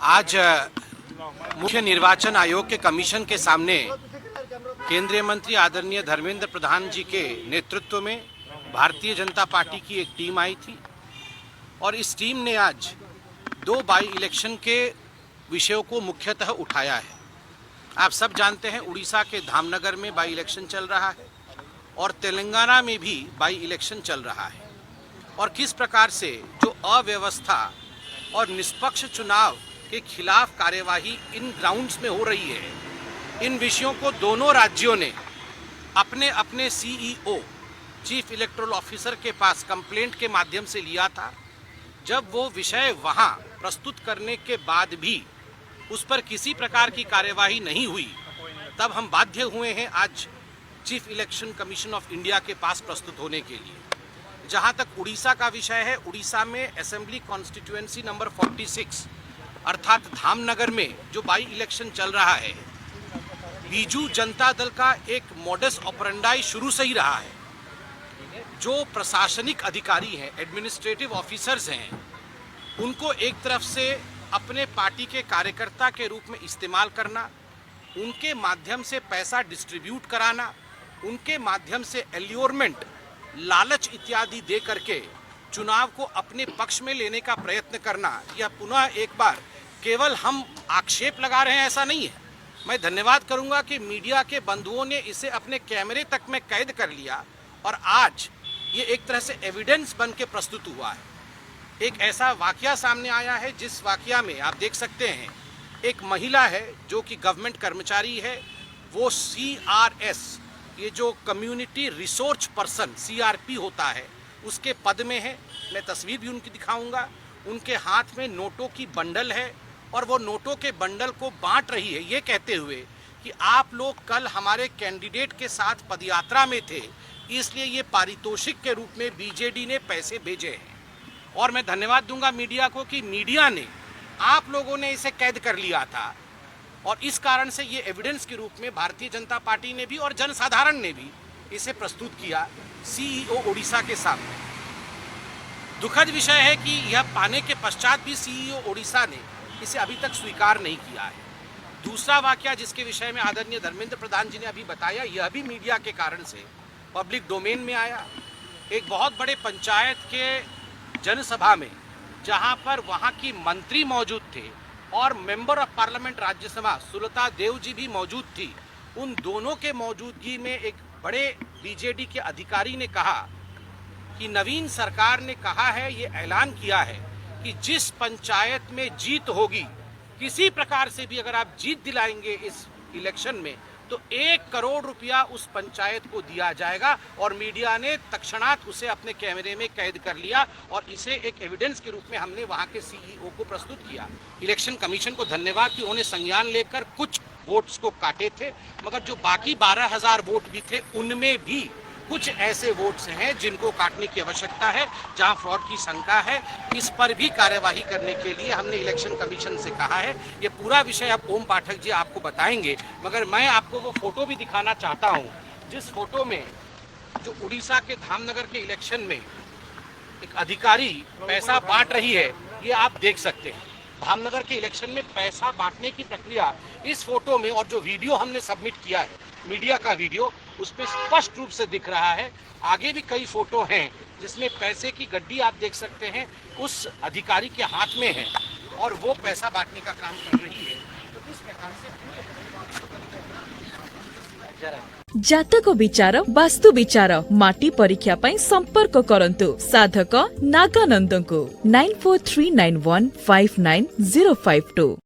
आज मुख्य निर्वाचन आयोग के कमीशन के सामने केंद्रीय मंत्री आदरणीय धर्मेंद्र प्रधान जी के नेतृत्व में भारतीय जनता पार्टी की एक टीम आई थी और इस टीम ने आज 2 बाई इलेक्शन के विषयों को मुख्यतः उठाया है। आप सब जानते हैं उड़ीसा के धामनगर में बाई इलेक्शन चल रहा है और तेलंगाना में भी बाई इलेक्शन चल रहा है और किस प्रकार से जो अव्यवस्था और निष्पक्ष चुनाव के खिलाफ कार्यवाही इन ग्राउंड्स में हो रही है, इन विषयों को दोनों राज्यों ने अपने अपने सीईओ चीफ इलेक्टोरल ऑफिसर के पास कंप्लेंट के माध्यम से लिया था। जब वो विषय वहां प्रस्तुत करने के बाद भी उस पर किसी प्रकार की कार्यवाही नहीं हुई, तब हम बाध्य हुए हैं आज chief election commission of India के पास प्रस्तुत होने के लिए। जहां तक उड़ीसा का विषय है, उड़ीसा में असेंबली कॉन्स्टिट्यूएंसी नंबर 46 अर्थात धामनगर में जो बाई इलेक्शन चल रहा है, बीजू जनता दल का एक मॉडस ऑपरेंडाई शुरू से ही रहा है। जो प्रशासनिक अधिकारी हैं, एडमिनिस्ट्रेटिव ऑफिसर्स हैं, उनको एक तरफ से अपने पार्टी के कार्यकर्ता के रूप में इस्तेमाल करना, उनके माध्यम से पैसा डिस्ट्रीब्यूट कराना, उनके माध्यम से एल्योरमेंट, लालच इत्यादि दे करके चुनाव को अपने पक्ष में लेने का प्रयत्न करना, यह पुनः एक बार केवल हम आक्षेप लगा रहे हैं ऐसा नहीं है। मैं धन्यवाद करूंगा कि मीडिया के बंधुओं ने इसे अपने कैमरे तक में कैद कर लिया और आज ये एक तरह से एविडेंस बन के प्रस्तुत हुआ है। एक ऐसा वाकया सामने आया है जिस वाकया में आप देख सकते हैं एक महिला है जो कि गवर्नमेंट कर्मचारी है, वो CRS, ये जो कम्युनिटी रिसोर्स पर्सन CRP होता है, उसके पद में है। मैं तस्वीर भी उनकी दिखाऊंगा। उनके हाथ में नोटों की बंडल है और वो नोटों के बंडल को बांट रही है, ये कहते हुए कि आप लोग कल हमारे कैंडिडेट के साथ पदयात्रा में थे, इसलिए ये पारितोषिक के रूप में बीजेडी ने पैसे भेजे हैं। और मैं धन्यवाद दूंगा मीडिया को कि मीडिया ने, आप लोगों ने इसे कैद कर लिया था और इस कारण से ये एविडेंस के रूप में भारतीय जनता पार्टी ने भी और जनसाधारण ने भी इसे प्रस्तुत किया सीईओ ओडिशा के सामने। दुखद विषय है कि यह पाने के पश्चात भी सीईओ ओडिशा ने इसे अभी तक स्वीकार नहीं किया है। दूसरा वाकया जिसके विषय में आदरणीय धर्मेंद्र प्रधान जी ने अभी बताया, यह भी मीडिया के कारण से पब्लिक डोमेन में आया। एक बहुत बड़े पंचायत के जनसभा में जहां पर वहां की मंत्री मौजूद थे और member of parliament Rajya Sabha Sulata Deo ji भी मौजूद थी, उन दोनों के मौजूदगी में एक बड़े बीजेडी के अधिकारी ने कहा कि नवीन सरकार ने कहा है, ये ऐलान किया है कि जिस पंचायत में जीत होगी, किसी प्रकार से भी अगर आप जीत दिलाएंगे इस इलेक्शन में, तो 1 करोड़ रुपया उस पंचायत को दिया जाएगा। और मीडिया ने तत्क्षणात उसे अपने कैमरे में कैद कर लिया और इसे एक एविडेंस के रूप में हमने वहां के सीईओ को प्रस्तुत किया। इलेक्शन कमीशन को धन्यवाद कि उन्होंने संज्ञान लेकर कुछ वोट्स को काटे थे, मगर जो बाकी 12,000 वोट भी थे, उनमें भी कुछ ऐसे वोट्स हैं जिनको काटने की आवश्यकता है, जहां फ्रॉड की शंका है। इस पर भी कार्यवाही करने के लिए हमने इलेक्शन कमीशन से कहा है। ये पूरा विषय अब ओम पाठक जी आपको बताएंगे, मगर मैं आपको वो फोटो भी दिखाना चाहता हूं, जिस फोटो में जो उड़ीसा के धामनगर के इलेक्शन में एक अधिकारी पैसा बांट रही है, ये आप देख सकते हैं। धामनगर के इलेक्शन में पैसा बांटने की प्रक्रिया इस फोटो में, और जो वीडियो हमने सबमिट किया है मीडिया का वीडियो, उसमें स्पष्ट रूप से दिख रहा है। आगे भी कई फोटो हैं जिसमें पैसे की गड्डी आप देख सकते हैं उस अधिकारी के हाथ में है और वो पैसा बांटने का काम कर रही है। तो इस प्रकार से जातक विचार, वास्तु विचार, माटी परीक्षा पई संपर्क करंतु साधक नागानंद को 9439159052।